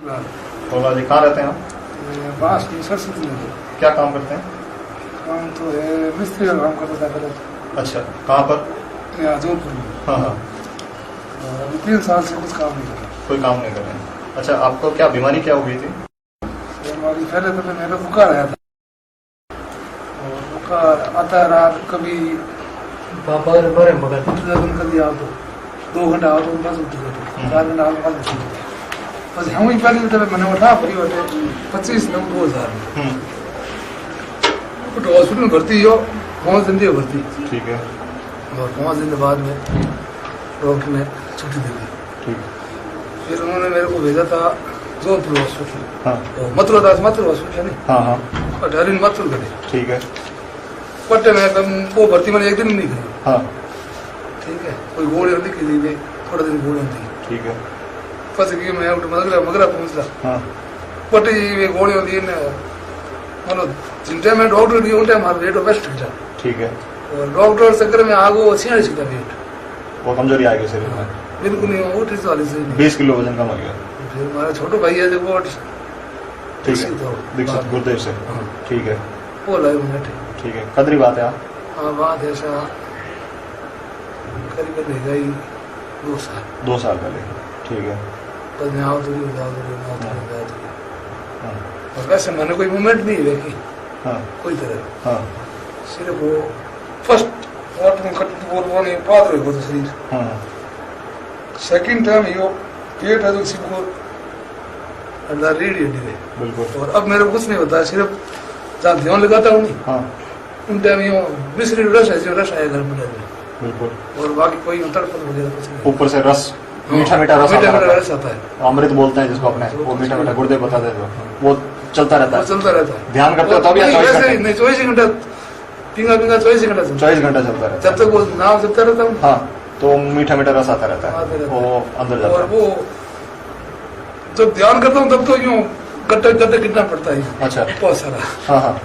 भोला जी, कहाँ रहते हैं आप? बास की सरस्वती में क्या काम करते हैं? काम तो है, मिस्त्री का काम करता था पहले। अच्छा, कहाँ पर? यहाँ जोधपुर में। हाँ हाँ। अभी 3 साल से कुछ काम नहीं कर रहा। कोई काम नहीं कर रहे हैं। अच्छा, आपको क्या बीमारी क्या हो गई थी? हमारी पहले तो मेरा बुखार आया था, और बुखार आता रहा, कभी कभी आओ तो 2 घंटा आओ तो बस उठ गए, 4 घंटा आओ तो बस उठ गए। बस हम ही पहले तो मैंने उठा पड़ी होते 25 नवंबर 2000 में हॉस्पिटल में भर्ती हो, 5 दिन दिए भर्ती। ठीक है। और 5 दिन बाद में डॉक्टर ने छुट्टी दे दी। ठीक। फिर उन्होंने मेरे को भेजा था जोधपुर हॉस्पिटल। हाँ। मथुरा दास मथुर हॉस्पिटल नहीं। हाँ हाँ। अठारी मथुर गए। ठीक है। पट्टे में वो भर्ती मैंने 1 दिन नहीं करी। हाँ। ठीक है। कोई गोली होती की थोड़ा दिन गोली होती। ठीक है। फंस गई मैं मगरा पहुंचला। हाँ। पट्टी वे गोली होती है मतलब जिन टाइम में डॉक्टर भी उन टाइम रेट ऑफ बेस्ट था। ठीक है। और डॉक्टर चक्कर में आगो 46 का वेट, वो कमजोरी आ गई शरीर में? बिल्कुल नहीं, वो 40 से 20 किलो वजन कम हो गया। फिर हमारा छोटो भाई है जो वो ठीक है, दीक्षित गुरुदेव से। ठीक है। वो लाए बैठे। ठीक है, कदरी बात है आप? हाँ, बात ऐसा करीब रहेगा ही 2 साल। 2 साल पहले। ठीक है। बस मैं आओ तो और वैसे मैंने कोई मूवमेंट नहीं देखी। हाँ। कोई तरह। हाँ। सिर्फ वो फर्स्ट वाटर में कट वो नहीं पाद रहे तो शरीर। हाँ। सेकंड टाइम यो पेट है तो सिर्फ अंदर रेडी है। बिल्कुल। और अब मेरे को कुछ नहीं होता, सिर्फ जहाँ ध्यान लगाता हूँ नहीं। हाँ। उन टाइम यो मिश्री रस है जो रस आया घर में। बिल्कुल। और बाकी कोई तड़पन वगैरह कुछ नहीं। ऊपर से रस, मीठा मीठा रस आता है। अमृत बोलते हैं जिसको अपने, वो मीठा मीठा गुरुदेव बताते थे, वो चलता रहता है। चलता रहता है। ध्यान करते हो तब या 24 घंटे? नहीं, 24 घंटा पिंगा 24 घंटा 24 घंटा चलता रहता है। जब तक वो नाम जपता रहता हूँ। हाँ, तो मीठा मीठा रस आता रहता है, वो अंदर जाता और है। वो जब ध्यान करता हूँ तब तो यूँ गड्ढे गड्ढे कितना पड़ता है। अच्छा। बहुत सारा। हाँ हाँ,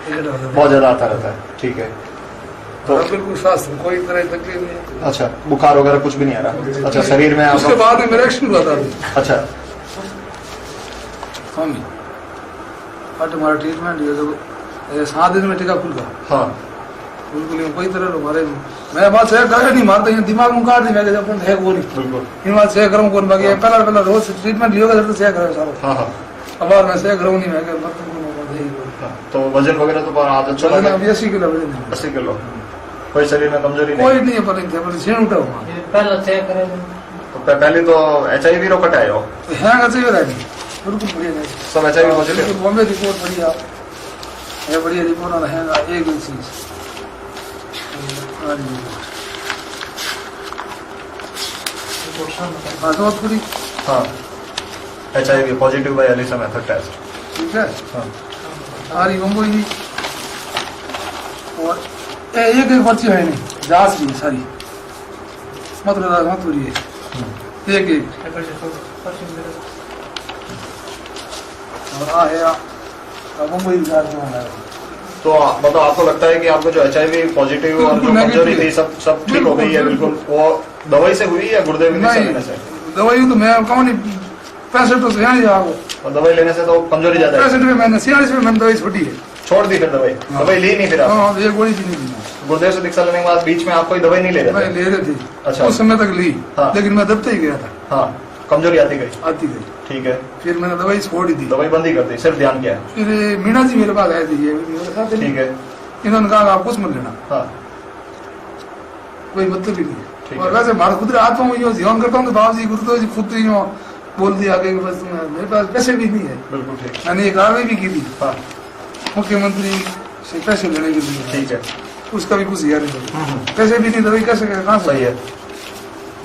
बहुत ज्यादा आता रहता है। ठीक है। तो बिल्कुल स्वास्थ्य कोई तरह की तकलीफ नहीं है। अच्छा, बुखार वगैरह कुछ भी नहीं आ रहा? अच्छा, शरीर में उसके बाद में मेरा एक्शन हुआ था। अच्छा। स्वामी और तुम्हारा ट्रीटमेंट ये जब 7 दिन में टीका खुल गया। हाँ। बिल्कुल कोई तरह हमारे मैं बात से गाड़ी नहीं मारता, ये दिमाग में काट दी मैं जब है वो नहीं। बिल्कुल। इन बात से करूँ कौन बाकी पहला रोज ट्रीटमेंट लियोगा तो से करो सारा। हाँ हाँ। अब और मैं से करूँ नहीं, मैं तो वजन वगैरह तो आज अच्छा लगा? 80 किलो वजन है। 80 किलो। कोई शरीर में कमजोरी नहीं? कोई नहीं है, पर छेड़ उठा हुआ तो पहले तो HIV रो कटाए हो? हैंग अच्छी हो रही बिल्कुल बढ़िया नहीं। सब HIV पॉजिटिव? बॉम्बे रिपोर्ट बढ़िया है, बढ़िया रिपोर्ट वाला है। एक चीज जोधपुरी। हाँ, HIV positive by ELISA method test. ठीक है। हाँ। सारी बम्बई की और एक पर्ची है नहीं, जांच भी सारी मतलब मथुरी है एक और मुंबई तो मतलब आपको लगता है कि आपको जो HIV पॉजिटिव और जो कमजोरी थी सब ठीक हो गई है? बिल्कुल। वो दवाई से हुई या गुरुदेव की दिशा लेने से? दवाई तो मैं कहूँ नहीं, 65 तो यहाँ जाओ और दवाई लेने से तो कमजोरी ज्यादा है? 65 में मैंने 46 में मैंने दवाई छोड़ी है। छोड़ दी फिर दवाई? दवाई ली नहीं फिर आप? हाँ, एक गोली भी नहीं ली। गुरुदेव से दीक्षा लेने के बाद बीच में आप कोई दवाई नहीं ले रहे थे? ले रहे थे। अच्छा। उस समय तक ली। हाँ। लेकिन मैं दबते ही गया था। हाँ, कमजोरी आती गई? ठीक है। फिर मैंने दवाई छोड़ दी। दवाई बंद ही कर दी, सिर्फ ध्यान किया? फिर मीना जी मेरे पास आए थे, मेरे साथ। ठीक है। इन्होंने कहा आप कुछ मत लेना। हाँ। कोई मतलब ही नहीं। है। और वैसे मारा खुद आता हूँ, यो ध्यान करता हूँ तो बाबू जी गुरुदेव जी खुद ही बोल दिया कि बस मेरे पास पैसे भी नहीं है। बिल्कुल ठीक। मैंने एक कार्रवाई भी की थी। हाँ। मुख्यमंत्री से पैसे लेने के लिए। ठीक है। उसका भी कुछ यार नहीं, पैसे भी नहीं, दवाई कैसे कहाँ सही है।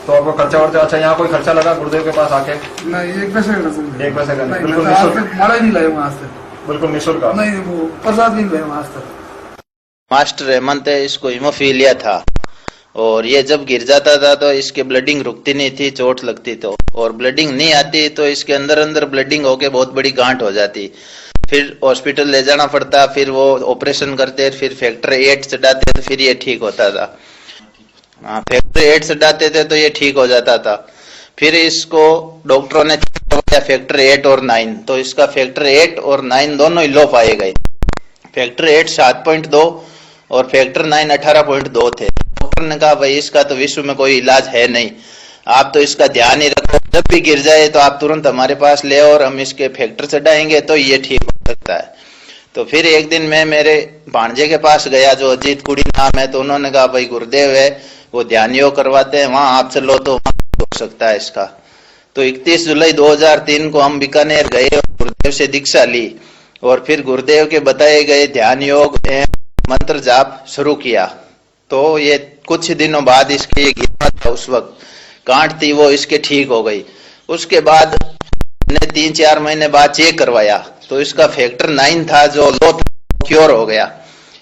तो आपको खर्चा वर्चा? अच्छा, यहाँ कोई खर्चा लगा गुरुदेव के पास आके? नहीं, एक पैसे का। एक पैसे का नहीं? बिल्कुल आज तक मारा ही नहीं लाया वहाँ आज तक। बिल्कुल निःशुल्क? नहीं, वो प्रसाद भी नहीं लाया वहाँ आज तक। मास्टर हेमंत है, इसको हीमोफीलिया था और ये जब गिर जाता था तो इसकी ब्लडिंग रुकती नहीं थी, चोट लगती तो, और ब्लडिंग नहीं आती तो इसके अंदर अंदर ब्लडिंग होके बहुत बड़ी गांठ हो जाती। फिर हॉस्पिटल ले जाना पड़ता, फिर वो ऑपरेशन करते, फिर फैक्टर 8 चढ़ाते तो फिर ये ठीक होता था। फैक्टर 8 चढ़ाते थे तो ये ठीक हो जाता था। फिर इसको डॉक्टरों ने फैक्टर 8 और 9, तो इसका फैक्टर 8 और 9 दोनों ही लो पाए गए। फैक्टर 8 7.2 और फैक्टर 9 18.2 थे। डॉक्टर ने कहा भाई इसका तो विश्व में कोई इलाज है नहीं, आप तो इसका ध्यान ही रखो, जब भी गिर जाए तो आप तुरंत हमारे पास ले और हम इसके फैक्टर चढ़ाएंगे तो ये ठीक हो सकता है। तो फिर एक दिन मैं मेरे भांजे के पास गया जो अजीत कुड़ी नाम है, तो उन्होंने कहा भाई गुरुदेव है वो ध्यान योग करवाते हैं, वहां आप चलो तो वहां हो सकता है इसका। तो 31 जुलाई 2003 को हम बीकानेर गए और गुरुदेव से दीक्षा ली और फिर गुरुदेव के बताए गए ध्यान योग एवं मंत्र जाप शुरू किया। तो ये कुछ दिनों बाद इसके ये गिरना था, उस वक्त गांठ थी वो इसके ठीक हो गई। उसके बाद मैंने 3-4 महीने बाद चेक करवाया तो इसका फैक्टर 9 था जो लो था, क्योर हो गया,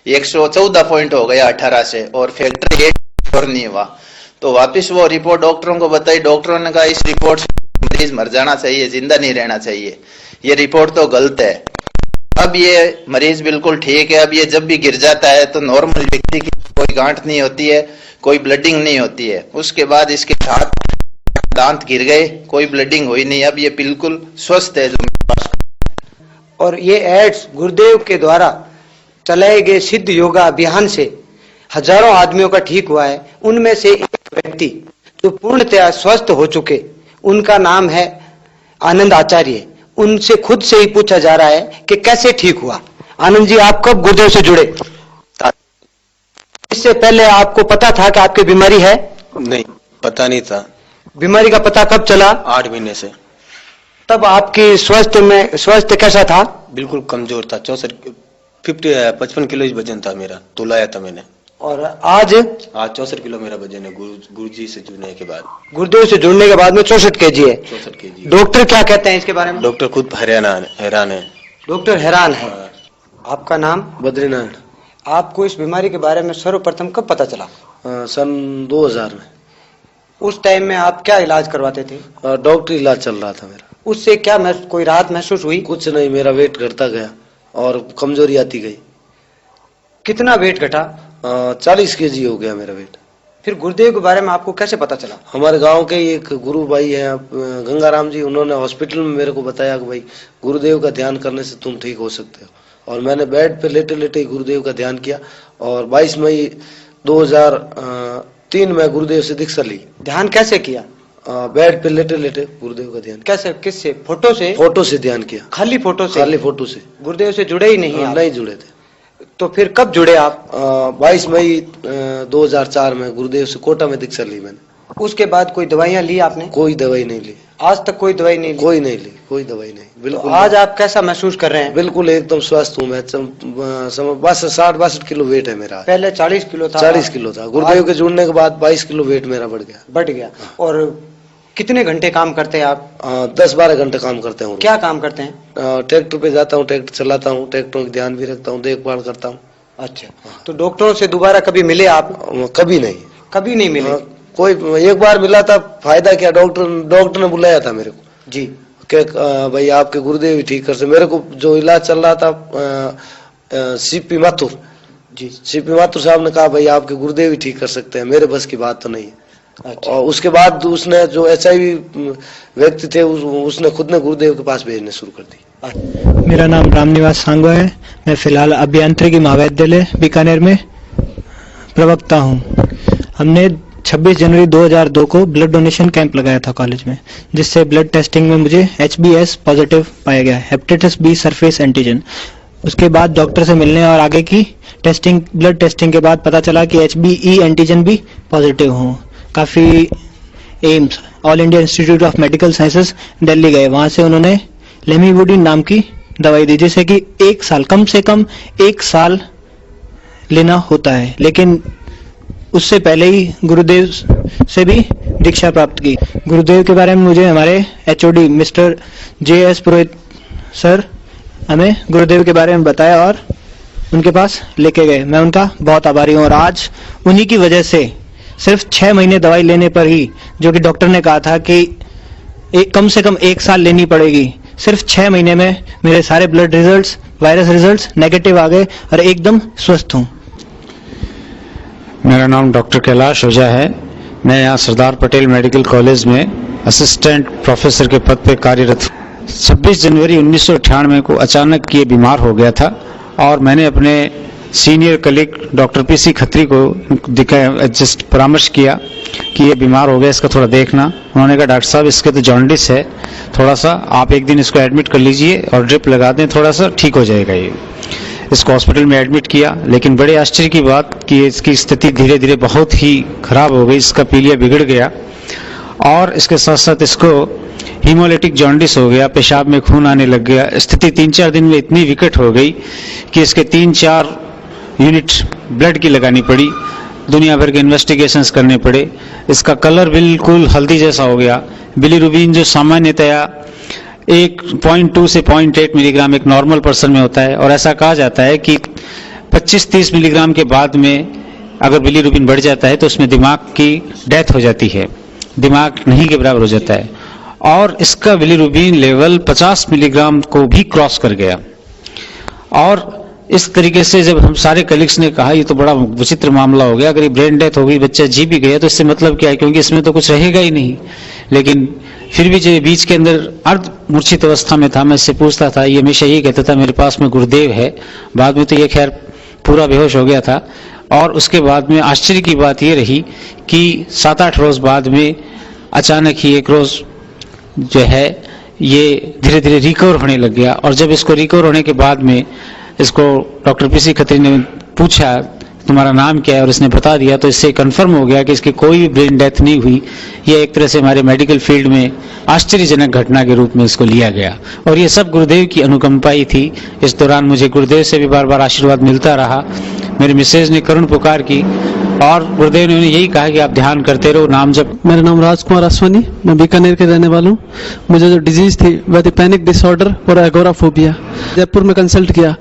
114 पॉइंट हो गया 18 से, और फैक्टर 8 क्योर नहीं हुआ। तो वापस वो रिपोर्ट डॉक्टरों को बताई, डॉक्टरों ने कहा इस रिपोर्ट से मरीज मर जाना चाहिए, जिंदा नहीं रहना चाहिए, ये रिपोर्ट तो गलत है। अब ये मरीज बिल्कुल ठीक है। अब ये जब भी गिर जाता है तो नॉर्मल व्यक्ति की कोई गांठ नहीं होती है, कोई ब्लडिंग नहीं होती है। उसके बाद इसके दांत गिर गए, कोई ब्लडिंग हुई नहीं, अब ये बिल्कुल स्वस्थ है जो मेरे पास। और ये एड्स गुरुदेव के द्वारा चलाए गए सिद्ध योगा अभियान से हजारों आदमियों का ठीक हुआ है। उनमें से एक व्यक्ति जो पूर्णतया स्वस्थ हो चुके, उनका नाम है आनंद आचार्य। उनसे खुद से ही पूछा जा रहा है कि कैसे ठीक हुआ। आनंद जी, आप कब गुरुदेव से जुड़े? इससे पहले आपको पता था कि आपकी बीमारी है? नहीं, पता नहीं था। बीमारी का पता कब चला? 8 महीने से। तब आपकी स्वास्थ्य कैसा था? बिल्कुल कमजोर था, 55 किलो ही वजन था मेरा, तोलाया था मैंने। और आज 64 किलो मेरा वजन है गुरु जी से जुड़ने के बाद। गुरुदेव से जुड़ने के बाद में 64 केजी है। 64 केजी। डॉक्टर क्या कहते हैं इसके बारे में? डॉक्टर खुद हैरान है। डॉक्टर हैरान है। आपका नाम? बद्रीनारायण। आपको इस बीमारी के बारे में सर्वप्रथम कब पता चला? सन 2000 में। उस टाइम में आप क्या इलाज करवाते थे? डॉक्टर इलाज चल रहा था मेरा। उससे क्या कोई राहत महसूस हुई? कुछ नहीं, मेरा वेट घटता गया और कमजोरी आती गई। कितना वेट घटा? 40 केजी हो गया मेरा वेट। फिर गुरुदेव के बारे में आपको कैसे पता चला? हमारे गांव के एक गुरु भाई हैं गंगाराम जी, उन्होंने हॉस्पिटल में मेरे को बताया कि भाई गुरुदेव का ध्यान करने से तुम ठीक हो सकते हो। और मैंने बेड पे लेटे लेटे गुरुदेव का ध्यान किया और 22 मई 2003 में गुरुदेव से दीक्षा ली। ध्यान कैसे किया? बेड पे लेटे लेटे गुरुदेव का ध्यान। कैसे, किससे? फोटो से? फोटो से ध्यान किया। खाली फोटो से? खाली फोटो से। गुरुदेव से जुड़े ही नहीं आप? नहीं जुड़े थे। तो फिर कब जुड़े आप? 22 मई 2004 में गुरुदेव से कोटा में दीक्षा ली मैंने। उसके बाद कोई दवाइयां ली आपने? कोई दवाई नहीं ली। आज तक कोई दवाई नहीं ली? कोई नहीं ली, कोई दवाई नहीं। बिल्कुल। तो आज आप कैसा महसूस कर रहे हैं? बिल्कुल एकदम स्वस्थ हूँ मैं। 60-62 किलो वेट है मेरा। पहले 40 किलो था? 40 किलो था। गुरुदेव के जुड़ने के बाद 22 किलो वेट मेरा बढ़ गया। बढ़ गया। और कितने घंटे काम करते हैं आप? 10-12 घंटे काम करते हूँ। क्या काम करते हैं? ट्रैक्टर पे जाता हूँ, ट्रैक्टर चलाता हूँ, ट्रैक्टरों का ध्यान भी रखता हूँ, देखभाल करता हूँ। अच्छा, तो डॉक्टरों से दोबारा कभी मिले आप? कभी नहीं। कभी नहीं मिले? कोई एक बार मिला था, फायदा क्या, डॉक्टर ने बुलाया था मेरे को जी कि भाई आपके गुरुदेव ही ठीक कर सकते। मेरे को जो इलाज चल रहा था सीपी माथुर जी, सीपी माथुर साहब ने कहा भाई आपके गुरुदेव ही ठीक कर सकते हैं, मेरे बस की बात तो नहीं है। अच्छा। और उसके बाद उसने जो HIV व्यक्ति थे उसने खुद ने गुरुदेव के पास भेजने शुरू कर दी। मेरा नाम रामनिवास सांगो है। मैं फिलहाल अभियांत्रिकी महाविद्यालय बीकानेर में प्रवक्ता हूँ। हमने 26 जनवरी 2002 को ब्लड डोनेशन कैंप लगाया था कॉलेज में, जिससे ब्लड टेस्टिंग में मुझे HBS पॉजिटिव पाया गया, हेपेटाइटिस B सरफेस एंटीजन। उसके बाद डॉक्टर से मिलने और आगे की टेस्टिंग, ब्लड टेस्टिंग के बाद पता चला कि HBE एंटीजन भी पॉजिटिव हूँ। काफ़ी AIIMS, all India institute of medical sciences Delhi गए। वहाँ से उन्होंने लेमिबुडिन नाम की दवाई दी, जिसे कि 1 साल, कम से कम 1 साल लेना होता है। लेकिन उससे पहले ही गुरुदेव से भी दीक्षा प्राप्त की। गुरुदेव के बारे में मुझे हमारे HOD मिस्टर JS पुरोहित सर हमें गुरुदेव के बारे में बताया और उनके पास लेके गए। मैं उनका बहुत आभारी हूँ। और आज उन्हीं की वजह से सिर्फ 6 महीने दवाई लेने पर ही, जो कि डॉक्टर ने कहा था कि कम से कम 1 साल लेनी पड़ेगी, सिर्फ 6 महीने में मेरे सारे blood results, virus results negative आ गए और एकदम स्वस्थ हूँ। मेरा नाम डॉक्टर कैलाश ओझा है। मैं यहाँ सरदार पटेल मेडिकल कॉलेज में असिस्टेंट प्रोफेसर के पद पे कार्यरत हूँ। 26 जनवरी 1998 को अचानक ये बीमार हो गया था और मैंने अपने senior colleague doctor PC Khatri को दिखाया, जस्ट परामर्श किया कि ये बीमार हो गया, इसका थोड़ा देखना। उन्होंने कहा डॉक्टर साहब इसके तो जॉन्डिस है, थोड़ा सा आप एक दिन इसको एडमिट कर लीजिए और ड्रिप लगा दें, थोड़ा सा ठीक हो जाएगा ये। इसको हॉस्पिटल में एडमिट किया, लेकिन बड़े आश्चर्य की बात कि इसकी स्थिति धीरे धीरे बहुत ही खराब हो गई, इसका पीलिया बिगड़ गया और इसके साथ साथ इसको हीमोलिटिक जॉन्डिस हो गया, पेशाब में खून आने लग गया। स्थिति 3-4 दिन में इतनी विकट हो गई कि इसके 3-4 यूनिट ब्लड की लगानी पड़ी, दुनिया भर के इन्वेस्टिगेशंस करने पड़े। इसका कलर बिल्कुल हल्दी जैसा हो गया। बिलीरुबिन जो सामान्यतया 1.2 से 0.8 मिलीग्राम एक नॉर्मल पर्सन में होता है और ऐसा कहा जाता है कि 25-30 मिलीग्राम के बाद में अगर बिलीरुबिन बढ़ जाता है तो उसमें दिमाग की डेथ हो जाती है, दिमाग नहीं के बराबर हो जाता है। और इसका बिलीरुबिन लेवल 50 मिलीग्राम को भी क्रॉस कर गया। और इस तरीके से जब हम सारे कलीग्स ने कहा ये तो बड़ा विचित्र मामला हो गया, अगर ये ब्रेन डेथ हो गई, बच्चा जी भी गया तो इससे मतलब क्या है, क्योंकि इसमें तो कुछ रहेगा ही नहीं। लेकिन फिर भी जो बीच के अंदर अर्ध मूर्छित अवस्था में था, मैं इससे पूछता था, ये हमेशा यही कहता था मेरे पास में गुरुदेव है। बाद में तो ये खैर पूरा बेहोश हो गया था। और उसके बाद में आश्चर्य की बात ये रही कि 7-8 रोज बाद में अचानक ही एक रोज जो है ये धीरे धीरे रिकवर होने लग गया। और जब इसको रिकवर होने के बाद में इसको डॉक्टर पीसी खत्री ने पूछा तुम्हारा नाम क्या है और इसने बता दिया, तो इससे कंफर्म हो गया कि इसकी कोई भी ब्रेन डेथ नहीं हुई। ये एक तरह से हमारे मेडिकल फील्ड में आश्चर्यजनक घटना के रूप में इसको लिया गया और ये सब गुरुदेव की अनुकंपा ही थी। इस दौरान मुझे गुरुदेव से भी बार बार आशीर्वाद मिलता रहा। मेरी मिसेज ने करुण पुकार की और गुरुदेव ने यही कहा कि आप ध्यान करते रहो, नाम जप। मेरा नाम राजकुमार आसवानी, मैं बीकानेर के रहने वाला हूँ। मुझे जो डिजीज थी वह थी पैनिक डिसऑर्डर और एगोराफोबिया। जयपुर में कंसल्ट किया,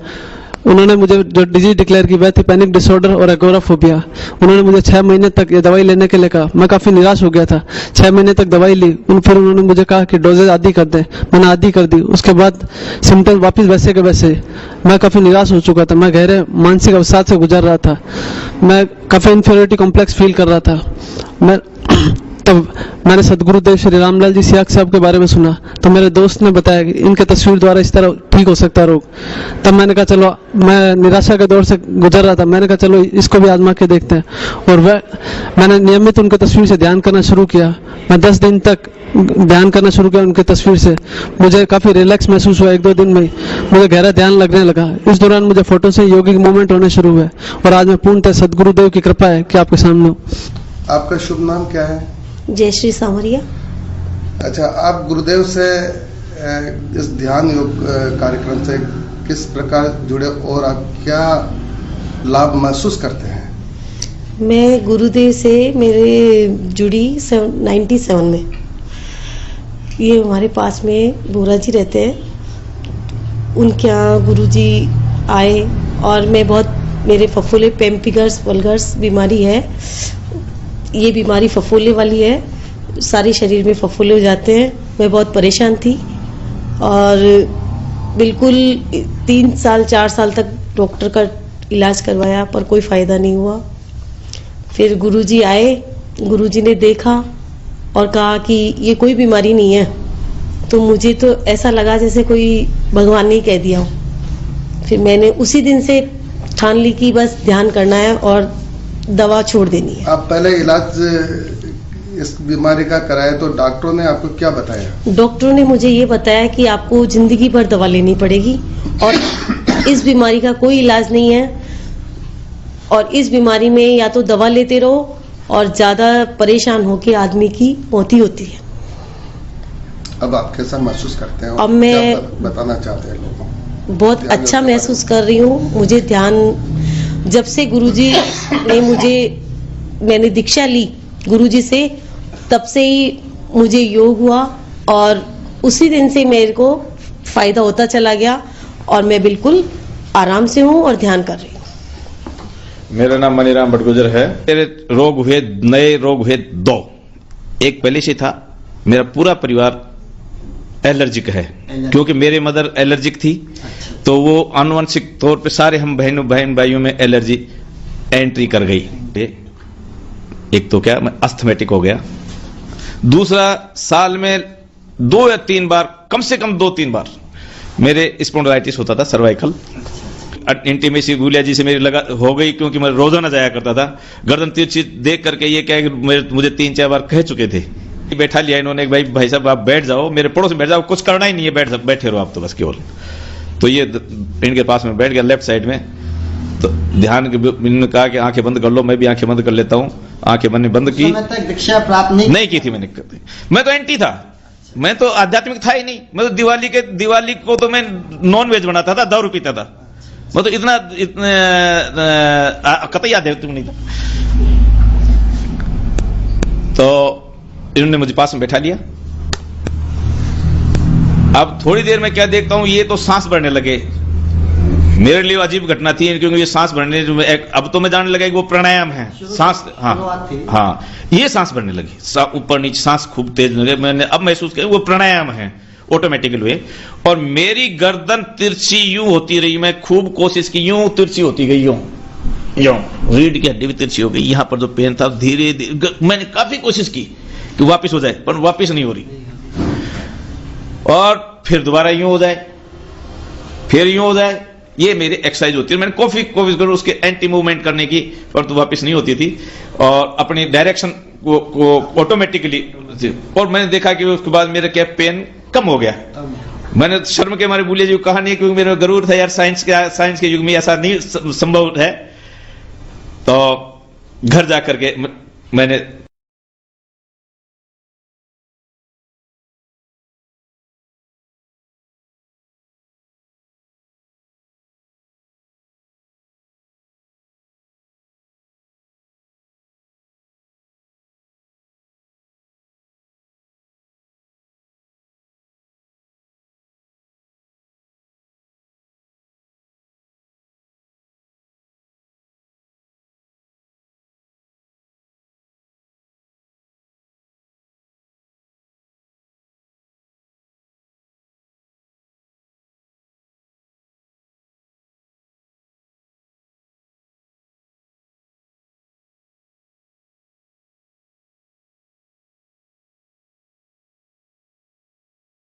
उन्होंने मुझे जो डिजीज डिक्लेयर की वह थी पैनिक डिसऑर्डर और एगोराफोबिया। उन्होंने मुझे 6 महीने तक ये दवाई लेने के लिए कहा। मैं काफी निराश हो गया था। 6 महीने तक दवाई ली, फिर उन्होंने मुझे कहा कि डोजेज आधी कर दें। मैंने आधी कर दी। उसके बाद सिम्टम्स वापस वैसे के वैसे। मैं काफी निराश हो चुका था, मैं गहरे मानसिक अवसाद से गुजर रहा था, मैं काफी इन्फीरियरिटी कॉम्प्लेक्स फील कर रहा था। तब मैंने सदगुरुदेव श्री रामलाल जी सियाक साहब के बारे में सुना, तो मेरे दोस्त ने बताया कि इनके तस्वीर द्वारा इस तरह ठीक हो सकता है रोग। तब मैंने कहा चलो, मैं निराशा के दौर से गुजर रहा था, मैंने कहा चलो इसको भी आजमा के देखते हैं। और मैंने नियमित उनके तस्वीर से ध्यान करना शुरू किया। मैं 10 दिन तक ध्यान करना शुरू किया उनके तस्वीर से। मुझे काफी रिलैक्स महसूस हुआ। 1-2 दिन में मुझे गहरा ध्यान लगने लगा। इस दौरान मुझे फोटो से योगिक मूवमेंट होने शुरू हुए और आज मैं पूर्णतः सदगुरुदेव की कृपा है कि आपके सामने हूँ। आपका शुभ नाम क्या है? जयश्री सांवरिया। अच्छा, आप गुरुदेव से इस ध्यान योग कार्यक्रम से किस प्रकार जुड़े और आप क्या लाभ महसूस करते हैं? मैं गुरुदेव से मेरे जुड़ी 97 में। ये हमारे पास में बोरा जी रहते हैं, उनके यहाँ गुरु जी आए और मैं बहुत, मेरे फफूले पेम्पिगर्स वल्गर्स बीमारी है। ये बीमारी फफूले वाली है, सारे शरीर में फफूले हो जाते हैं। मैं बहुत परेशान थी और बिल्कुल 3 साल 4 साल तक डॉक्टर का इलाज करवाया पर कोई फ़ायदा नहीं हुआ। फिर गुरुजी आए, गुरुजी ने देखा और कहा कि ये कोई बीमारी नहीं है। तो मुझे तो ऐसा लगा जैसे कोई भगवान ने कह दिया हो। फिर मैंने उसी दिन से ठान ली कि बस ध्यान करना है और दवा छोड़ देनी है। आप पहले इलाज इस बीमारी का कराया तो डॉक्टरों ने आपको क्या बताया? डॉक्टरों ने मुझे ये बताया कि आपको जिंदगी भर दवा लेनी पड़ेगी और इस बीमारी का कोई इलाज नहीं है और इस बीमारी में या तो दवा लेते रहो और ज्यादा परेशान होके आदमी की मौत ही होती है। अब आप कैसा महसूस करते हैं? अब मैं बताना चाहते हैं लोगों को? बहुत अच्छा महसूस कर रही हूँ। मुझे ध्यान जब से गुरुजी ने मैंने दीक्षा ली गुरुजी से, तब से ही मुझे योग हुआ और उसी दिन से मेरे को फायदा होता चला गया और मैं बिल्कुल आराम से हूँ और ध्यान कर रही हूँ। मेरा नाम मनीराम भटगुजर है। मेरे नए रोग हुए 2। एक पहले से था, मेरा पूरा परिवार एलर्जिक है क्योंकि मेरे मदर एलर्जिक थी, तो वो आनुवंशिक तौर पे सारे हम बहन भाइयों में एलर्जी एंट्री कर गई। एक तो क्या, मैं अस्थमेटिक हो गया। दूसरा, साल में 2 या 3 बार, कम से कम 2-3 बार मेरे स्पॉन्डिलाइटिस होता था, सर्वाइकल इंटीमेसी गुलिया जी से मेरी लगा हो गई, क्योंकि मैं रोजाना जाया करता था। गर्दन तिरछी देख करके ये क्या मुझे 3-4 बार कह चुके थे। बैठा लिया इन्होंने, भाई साहब आप बैठ जाओ, मेरे पड़ोस में बैठ जाओ, कुछ करना ही नहीं है, बैठे रहो आप तो बस केवल। तो ये इनके पास में बैठ गया लेफ्ट साइड में। तो ध्यान के इन्होंने कहा कि आंखें बंद कर लो, मैं भी आंखें बंद कर लेता हूं। आंखें मैंने बंद की, दीक्षा प्राप्त नहीं की थी मैंने। मैं तो एंटी था, मैं तो आध्यात्मिक था ही नहीं। मैं तो दिवाली को तो मैं नॉन वेज बनाता था, दारू पीता था। मैं तो इतना कतई आध्यात्मिक नहीं था। तो इन्होंने मुझे पास में बैठा लिया। अब थोड़ी देर में क्या देखता हूं, ये तो सांस बढ़ने लगे। मेरे लिए अजीब घटना थी, क्योंकि ये सांस बढ़ने, अब तो मैं जानने लगा कि वो प्राणायाम है, सांस। हाँ, ये सांस बढ़ने लगी, ऊपर नीचे सांस खूब तेज लगे। मैंने अब महसूस किया वो प्राणायाम है, ऑटोमेटिकली हुए। और मेरी गर्दन तिरछी यूं होती रही, मैं खूब कोशिश की, यूं तिरछी होती गई, यूं रीढ़ की हड्डी भी तिरछी हो गई। यहां पर जो पेन था धीरे धीरे, मैंने काफी कोशिश की कि वापिस हो जाए, पर वापिस नहीं हो रही। और फिर दोबारा यूं हो जाए, फिर यूं हो जाए। ये मेरी एक्सरसाइज होती है। मैंने कोशिश करूं उसके एंटी मूवमेंट करने की, पर तो वापस नहीं होती थी। और अपनी डायरेक्शन को ऑटोमेटिकली, और मैंने देखा कि उसके बाद मेरा क्या पेन कम हो गया। मैंने शर्म के मारे बुलिया जी को कहा नहीं, क्योंकि मेरा गरूर था यार, साइंस के युग में ऐसा नहीं संभव है। तो घर जाकर के मैंने